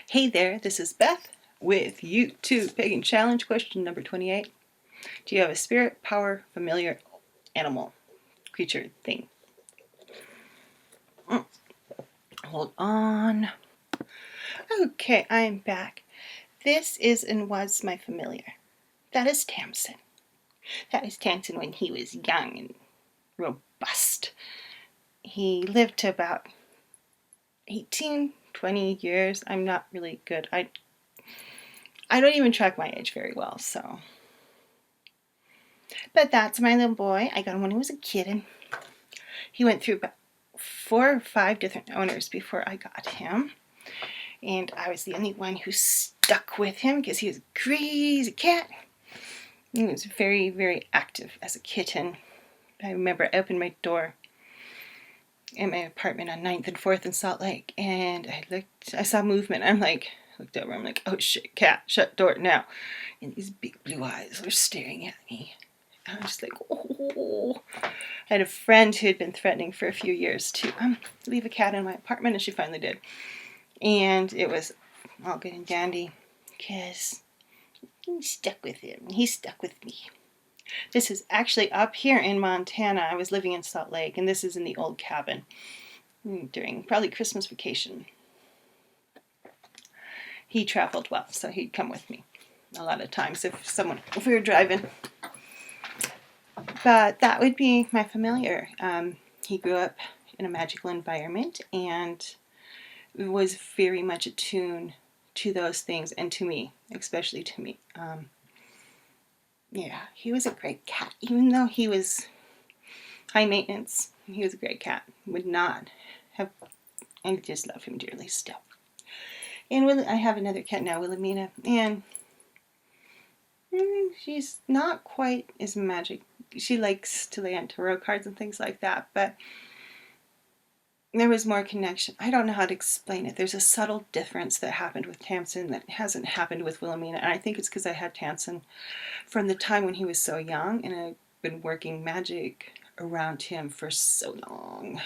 Hey there, this is Beth with YouTube Pagan Challenge question number 28. Do you have a spirit, power, familiar, animal, creature, thing? Hold on. Okay, I'm back. This is and was my familiar. That is Tamsin. That is Tamsin when he was young and robust. He lived to about 18, 20 years. I'm not really good. I don't even track my age very well, so. But that's my little boy. I got him when he was a kid. He went through about 4 or 5 different owners before I got him. And I was the only one who stuck with him because he was a crazy cat. He was very, very active as a kitten. I remember I opened my door in my apartment on 9th and 4th in Salt Lake, and I saw movement. Looked over, I'm like, oh shit, cat, shut door now. And these big blue eyes were staring at me. I was just like, oh. I had a friend who had been threatening for a few years to leave a cat in my apartment, and she finally did. And it was all good and dandy because he stuck with him. He stuck with me. This is actually up here in Montana. I was living in Salt Lake, and this is in the old cabin during probably Christmas vacation. He traveled well, so he'd come with me a lot of times if we were driving. But that would be my familiar. He grew up in a magical environment and was very much attuned to those things and to me, especially to me. Yeah, he was a great cat. Even though he was high maintenance, he was a great cat. Would not have, I just love him dearly still. And I have another cat now, Wilhelmina, and she's not quite as magic. She likes to lay on tarot cards and things like that, but there was more connection. I don't know how to explain it. There's a subtle difference that happened with Tamsin that hasn't happened with Wilhelmina, and I think it's because I had Tamsin from the time when he was so young, and I've been working magic around him for so long.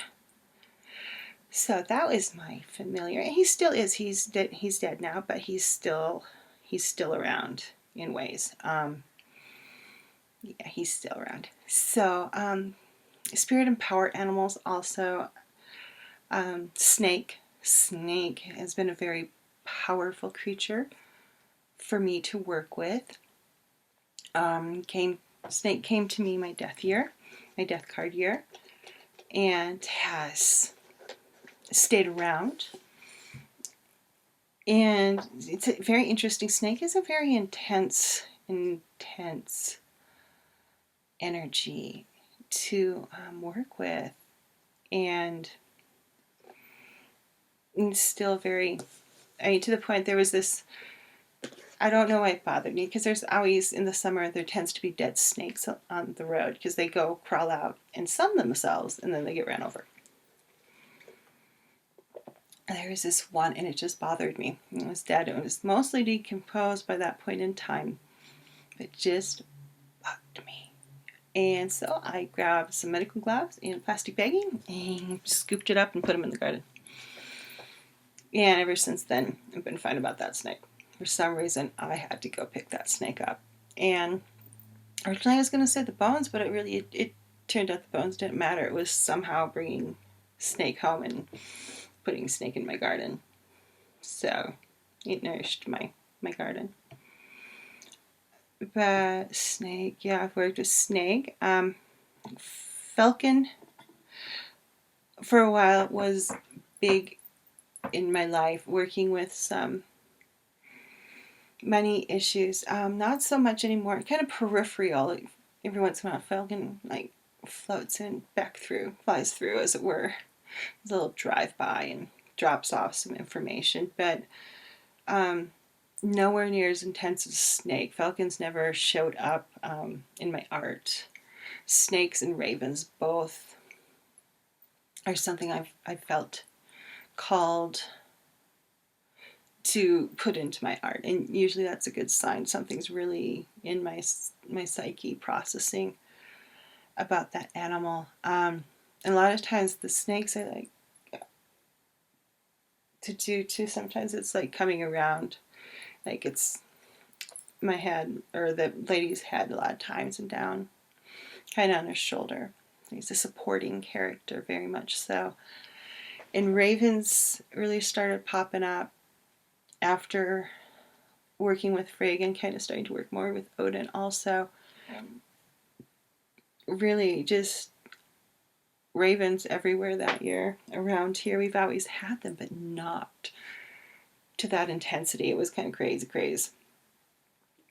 So that was my familiar. And he still is. He's dead now, but he's still around in ways. Yeah, he's still around. So spirit and power animals also. Snake. Snake has been a very powerful creature for me to work with. Snake came to me my death card year, and has stayed around. And it's a very interesting. Snake is a very intense energy to work with, and still very, to the point there was this, I don't know why it bothered me, because there's always, in the summer, there tends to be dead snakes on the road, because they go crawl out and sun themselves, and then they get ran over. And there was this one, and it just bothered me. It was dead. It was mostly decomposed by that point in time. It just bugged me. And so I grabbed some medical gloves and plastic bagging and scooped it up and put them in the garden. And ever since then, I've been fine about that snake. For some reason, I had to go pick that snake up. And originally I was going to say the bones, but it turned out the bones didn't matter. It was somehow bringing snake home and putting snake in my garden. So it nourished my garden. But snake, yeah, I've worked with snake. Falcon, for a while, was big in my life, working with some money issues. Not so much anymore. Kind of peripheral. Like, every once in a while, Falcon floats in, flies through, as it were. There's a little drive-by and drops off some information, but nowhere near as intense as snake. Falcons never showed up in my art. Snakes and ravens both are something I've felt called to put into my art, and usually that's a good sign. Something's really in my psyche processing about that animal. And a lot of times the snakes are to do too. Sometimes it's like coming around, like it's my head or the lady's head a lot of times and down, kind of on her shoulder. He's a supporting character, very much so. And ravens really started popping up after working with Frigg and kind of starting to work more with Odin also. Really just ravens everywhere that year. Around here we've always had them, but not to that intensity. It was kind of crazy.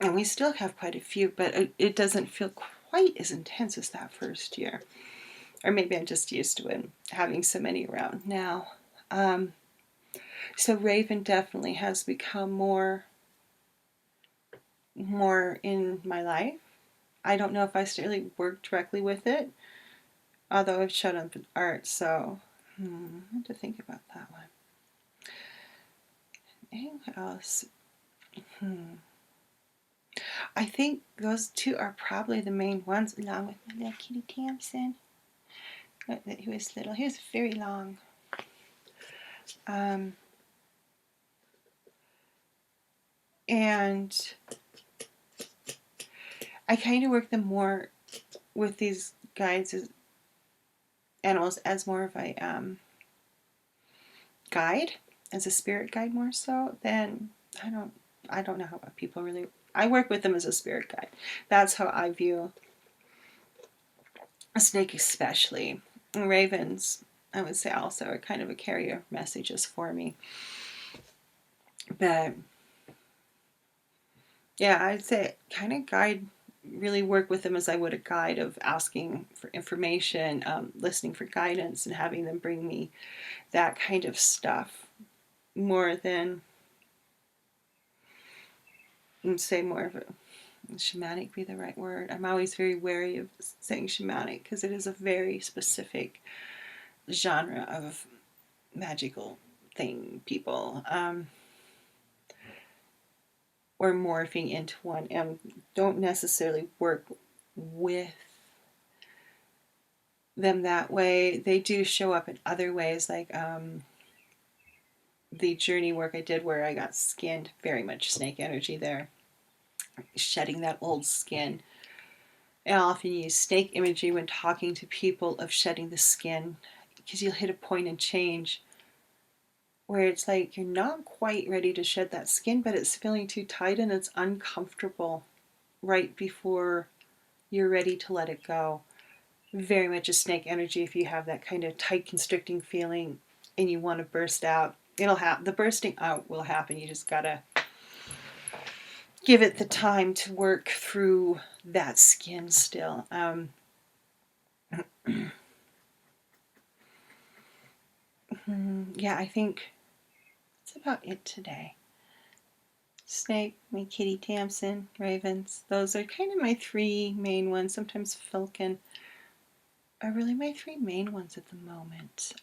And we still have quite a few, but it doesn't feel quite as intense as that first year. Or maybe I'm just used to it, having so many around now. So Raven definitely has become more in my life. I don't know if I still really work directly with it, although I've showed up in art, so I have to think about that one. And what else? I think those two are probably the main ones, along with my little kitty Tamsin. He was little. He was very long. And I kind of work them more with these guides as animals as more of a guide, as a spirit guide more so than I don't know how people really. I work with them as a spirit guide. That's how I view a snake, especially. And ravens, I would say, also are kind of a carrier of messages for me. But yeah, I'd say kind of guide, really work with them as I would a guide, of asking for information, listening for guidance, and having them bring me that kind of stuff more than, say, more of a shamanic be the right word. I'm always very wary of saying shamanic because it is a very specific genre of magical thing, people, or morphing into one, and don't necessarily work with them that way. They do show up in other ways, like the journey work I did where I got skinned, very much snake energy there, shedding that old skin. And I often use snake imagery when talking to people of shedding the skin, because you'll hit a point in change where it's like you're not quite ready to shed that skin, but it's feeling too tight and it's uncomfortable right before you're ready to let it go. Very much a snake energy. If you have that kind of tight constricting feeling and you want to burst out, it'll happen. The bursting out will happen. You just gotta give it the time to work through that skin still. Yeah, I think that's about it today. Snake, my kitty Tamsin, ravens. Those are kind of my three main ones. Sometimes falcon are really my three main ones at the moment,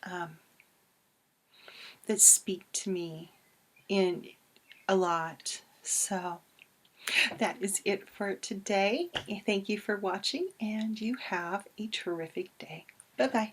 that speak to me in a lot. So that is it for today. Thank you for watching, and you have a terrific day. Bye-bye.